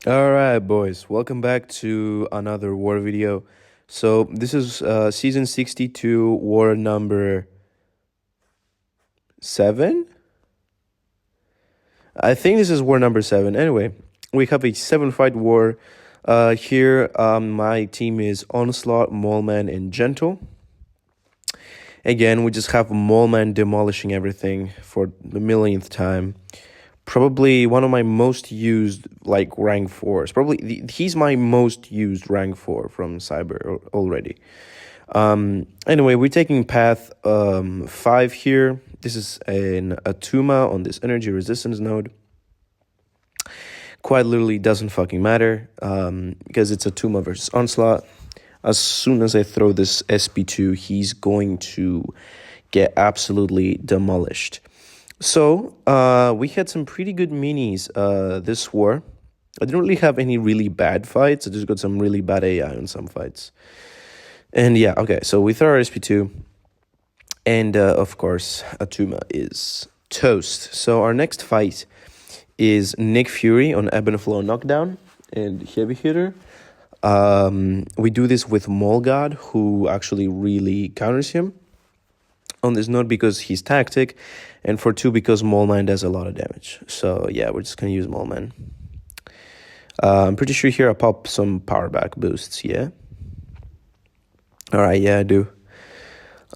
All right, boys. Welcome back to another war video. So this is season 62, war number 7. I think this is war number 7. Anyway, we have a 7-fight war. Here, my team is Onslaught, Mallman, and Gentle. Again, we just have Mallman demolishing everything for the millionth time. Probably one of my most used rank 4s. He's my most used rank 4 from Cyber already. Anyway, we're taking path 5 here. This is an Atuma on this energy resistance node. Quite literally doesn't fucking matter because it's Atuma versus Onslaught. As soon as I throw this SP2, he's going to get absolutely demolished. So, we had some pretty good minis this war. I didn't really have any really bad fights. I just got some really bad AI on some fights. And yeah, okay, so we throw our SP2. And, of course, Atuma is toast. So our next fight is Nick Fury on Ebb and Flow Knockdown and Heavy Hitter. We do this with Molgod, who actually really counters him on this node because he's tactic, and for 2 because Mallman does a lot of damage. So yeah, we're just gonna use Mallman. I'm pretty sure here I pop some power back boosts. Yeah. All right. Yeah, I do.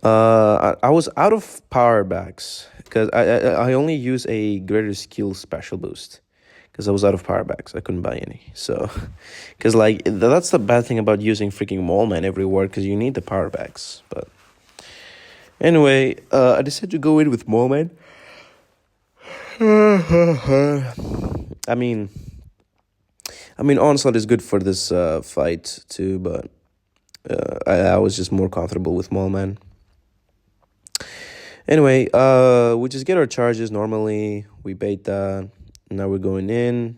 I was out of power backs because I only use a greater skill special boost because I was out of power backs. I couldn't buy any. So, because that's the bad thing about using freaking Mallman everywhere, because you need the power backs. But anyway, I decided to go in with Mallman. I mean, Onslaught is good for this fight too, but I was just more comfortable with Mallman. Anyway, we just get our charges normally. We bait that. Now we're going in.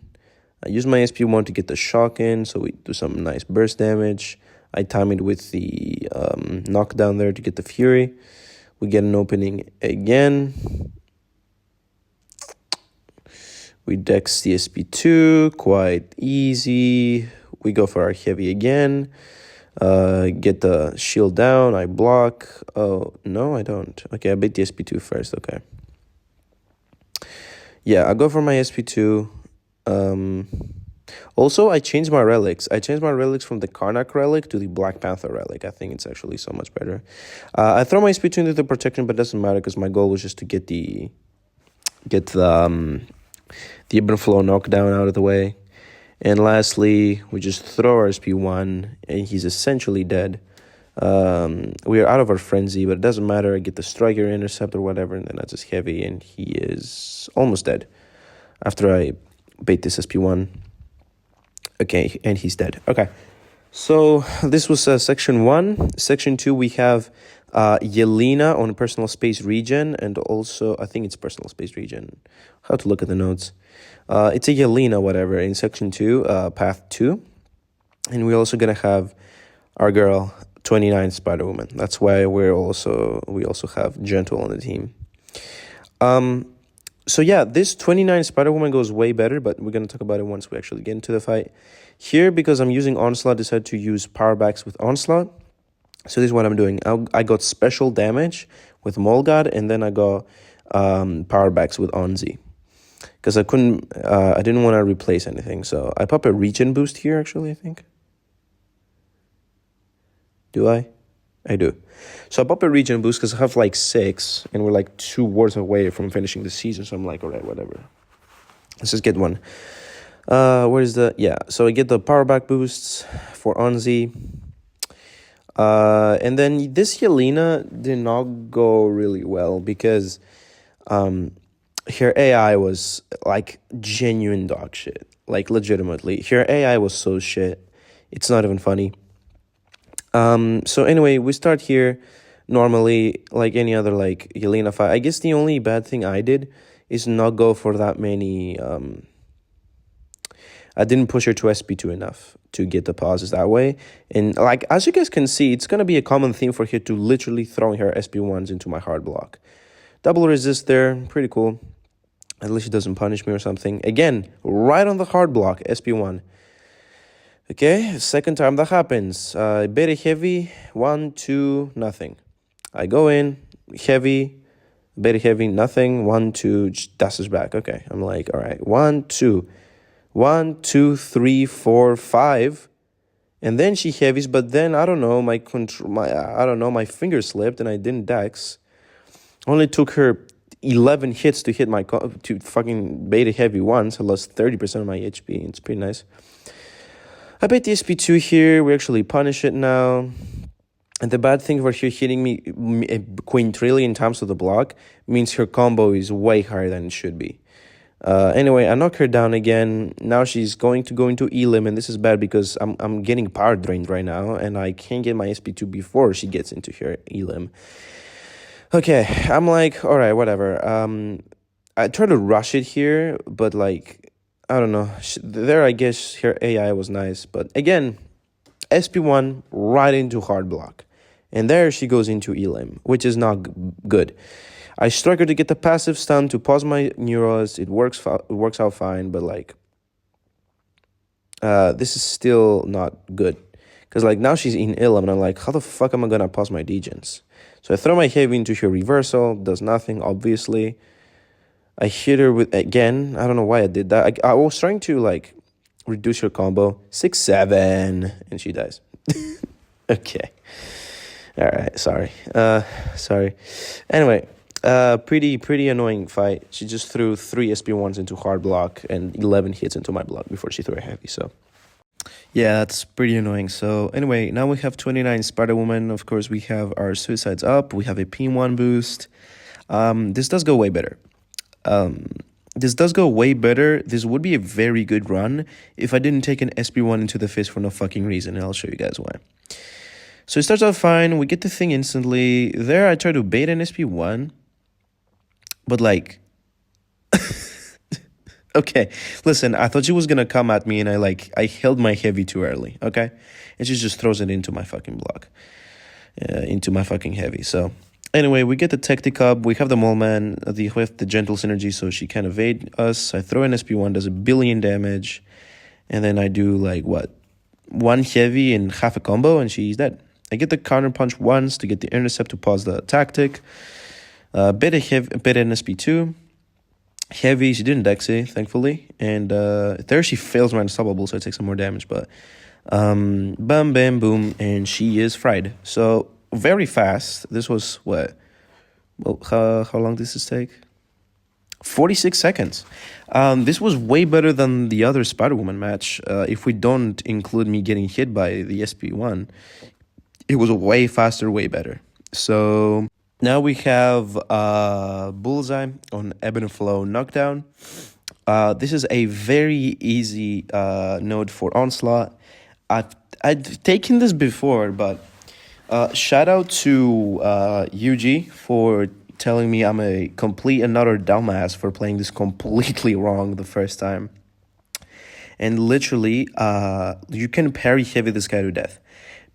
I use my SP1 to get the shock in, so we do some nice burst damage. I time it with the knockdown there to get the Fury. We get an opening again. We dex the SP2, quite easy. We go for our heavy again. Get the shield down, I block. Oh, no, I don't. Okay, I bait the SP2 first, okay. Yeah, I go for my SP2. Also, I changed my relics. I changed my relics from the Karnak relic to the Black Panther relic. I think it's actually so much better. I throw my SP2 into the protection, but it doesn't matter because my goal was just to get the Ebb and Flow knockdown out of the way. And lastly, we just throw our SP1, and he's essentially dead. We are out of our frenzy, but it doesn't matter. I get the striker, intercept, or whatever, and then I just heavy, and he is almost dead after I bait this SP1. Okay, and he's dead. Okay, so this was section 1. Section 2, we have Yelena on personal space region, and also, I think it's personal space region. How to look at the notes. It's a Yelena, whatever, in section 2, path 2. And we're also going to have our girl, 29 Spider-Woman. That's why we also have Gentle on the team. So yeah, this 29 Spider-Woman goes way better, but we're going to talk about it once we actually get into the fight. Here, because I'm using Onslaught, I decided to use power backs with Onslaught. So this is what I'm doing. I got special damage with Molgod, and then I got power backs with Onzi. Because I didn't want to replace anything. So I pop a regen boost here, actually, I think. Do I? I do. So I pop a regen boost because I have 6, and we're 2 wars away from finishing the season. So I'm like, all right, whatever. Let's just get one. Where's the... Yeah, so I get the power back boosts for Onzi. And then this Yelena did not go really well because her AI was genuine dog shit. Legitimately. Her AI was so shit. It's not even funny. So anyway, we start here normally like any other Yelena fight. I guess the only bad thing I did is not go for that many. I didn't push her to SP2 enough to get the pauses that way. And as you guys can see, it's going to be a common theme for her to literally throwing her SP1s into my hard block. Double resist there, pretty cool. At least she doesn't punish me or something. Again, right on the hard block, SP1. Okay, second time that happens. Beta heavy, 1, 2, nothing. I go in, heavy, beta heavy, nothing, 1, 2, dashes back. Okay, I'm like, all right, 1, 2, 1, 2, 3, 4, 5. And then she heavies, but then I don't know, my finger slipped and I didn't dex. Only took her 11 hits to hit to fucking beta heavy once. I lost 30% of my HP. It's pretty nice. I bet the SP2 here. We actually punish it now. And the bad thing for her hitting me quintillion times to the block means her combo is way higher than it should be. Anyway, I knock her down again. Now she's going to go into elim, and this is bad because I'm getting power drained right now, and I can't get my SP2 before she gets into her elim. Okay, I'm like, all right, whatever. I try to rush it here, but like, I don't know. There, I guess her AI was nice, but again, SP1 right into hard block, and there she goes into elim, which is not good. I strike her to get the passive stun to pause my neuros. It works out fine, but like, this is still not good. Because like now she's in elim, and I'm like, how the fuck am I gonna pause my degens? So I throw my heavy into her reversal, does nothing, obviously. I hit her with, again, I don't know why I did that. I was trying to like reduce her combo, 6, 7, and she dies. Okay. All right, sorry. Sorry. Anyway. Pretty annoying fight. She just threw 3 SP1s into hard block and 11 hits into my block before she threw a heavy, so yeah, that's pretty annoying. So anyway, now we have 29 Spider-Woman. Of course, we have our suicides up. We have a P1 boost. This does go way better. This would be a very good run if I didn't take an SP1 into the face for no fucking reason, and I'll show you guys why. So it starts out fine. We get the thing instantly. There, I try to bait an SP1. But like, okay, listen, I thought she was going to come at me and I held my heavy too early, okay? And she just throws it into my fucking block, into my fucking heavy. So anyway, we get the Tactic up, we have the Mole Man, we have the Gentle Synergy, so she can evade us. I throw an SP1, does 1 billion damage, and then I do like, what, 1 heavy and half a combo, and she's dead. I get the counter punch once to get the intercept to pause the tactic. Bit an SP2. Heavy, she didn't dex it, thankfully. And there she fails my unstoppable, so I take some more damage. But bam, bam, boom, and she is fried. So very fast. This was what? Well, how long does this take? 46 seconds. This was way better than the other Spider-Woman match. If we don't include me getting hit by the SP1, it was way faster, way better. So now we have Bullseye on Ebb and Flow Knockdown. This is a very easy node for Onslaught. I've taken this before, but shout out to UG for telling me I'm a complete and utter dumbass for playing this completely wrong the first time. And literally, you can parry heavy this guy to death.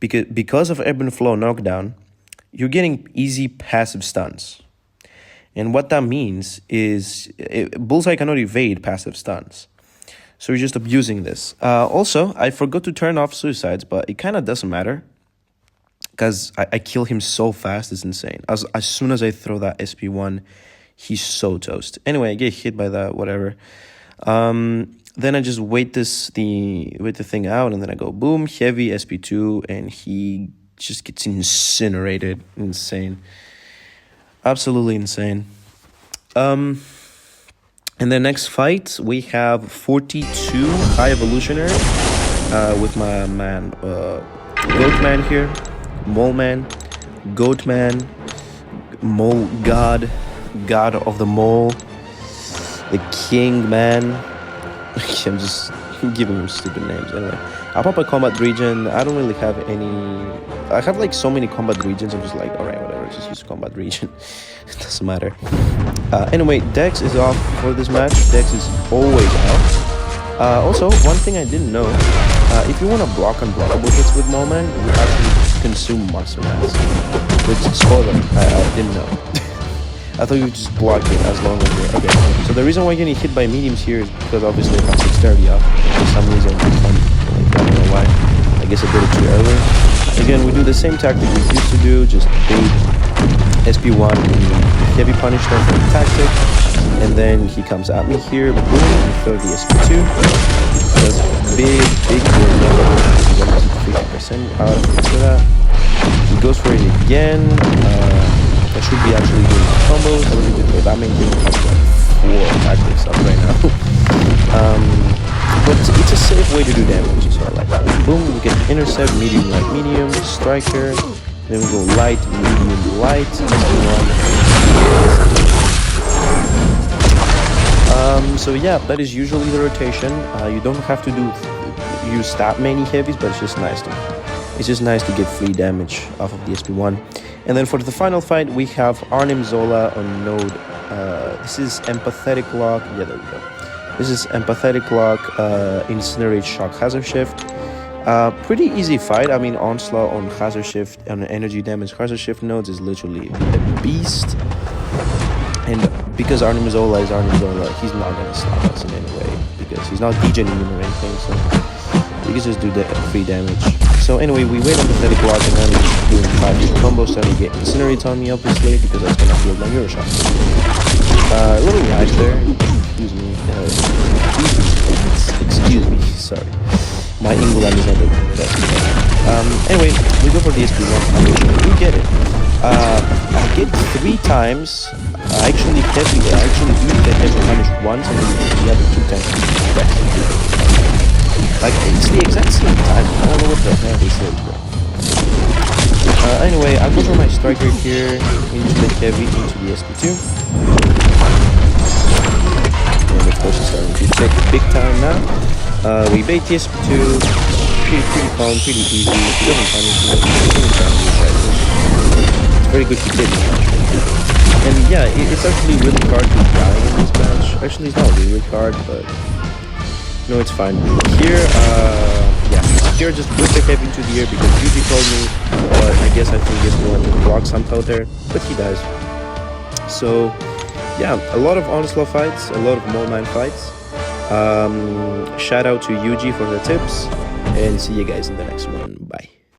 Because of Ebb and Flow Knockdown, you're getting easy passive stuns. And what that means is Bullseye cannot evade passive stuns. So you're just abusing this. Also, I forgot to turn off suicides, but it kind of doesn't matter. Because I kill him so fast, it's insane. As soon as I throw that SP1, he's so toast. Anyway, I get hit by that, whatever. Then I just wait the thing out, and then I go boom, heavy SP2, and he just gets incinerated. Insane. Absolutely insane. In the next fight, we have 42 High Evolutionary with my man, Goat Man here, Mole Man, Goat Man, Mole God, God of the Mole, the King Man. I'm just giving him stupid names. Anyway, I pop a combat region. I don't really have any. I have like so many combat regions. I'm just like, all right, whatever. Just use combat region. It doesn't matter. Anyway, Dex is off for this match. Dex is always off. Also, one thing I didn't know: if you want to block unblockable hits with Moment, you actually consume Monster Mass. Which, spoiler, I didn't know. I thought you would just block it as long as you're... Okay, so the reason why you're getting hit by mediums here is because obviously I have dexterity up. For some reason, I don't know why. I guess I did it too early. Again, we do the same tactic we used to do, just bait SP1 heavy punish them for the tactic. And then he comes at me here, boom, we throw the SP2. That's big number. 50% out for that. He goes for it again. I should be actually doing combos. I really did throw that many things. I have like 4 tactics up right now. But it's a safe way to do damage. So like boom, we get intercept, medium, light, medium, striker. Then we go light, medium, light. So yeah, that is usually the rotation. You don't have to use that many heavies, but it's just nice to get free damage off of the SP1. And then for the final fight, we have Arnim Zola on node. This is empathetic lock. Yeah, there we go. This is empathetic lock, incinerate, shock, hazard shift. Pretty easy fight. I mean, onslaught on hazard shift, on energy damage hazard shift nodes is literally a beast. And because Arnim Zola is Arnim Zola, he's not gonna stop us in any way because he's not degening or anything. So we can just do the free damage. So anyway, we wait on pathetic lock and then we're doing 5 combos trying to get incinerates on me, obviously, because that's gonna heal my Euroshock. A little lag there. Excuse me, sorry. My England is not the best. Anyway, we go for the SP1. We get it. I get 3 times. I actually do the heavy punish once and then the other 2 times. Like, it's the exact same time. I don't know what the hell this is, bro. Anyway, I'll go for my striker here into the heavy, into the SP2. And of course, it's starting to take big time now. We bait the SP2. Pretty calm, pretty easy. It doesn't punish me. It's very good to get. And yeah, it's actually really hard to die in this match. Actually, it's not really hard, but no, it's fine. Here, here just whip the heavy into the air because Yuji told me, but I guess I think he's going to block somehow there, but he dies. So yeah, a lot of onslaught fights, a lot of Mole9 fights. Shout out to Yuji for the tips, and see you guys in the next one. Bye.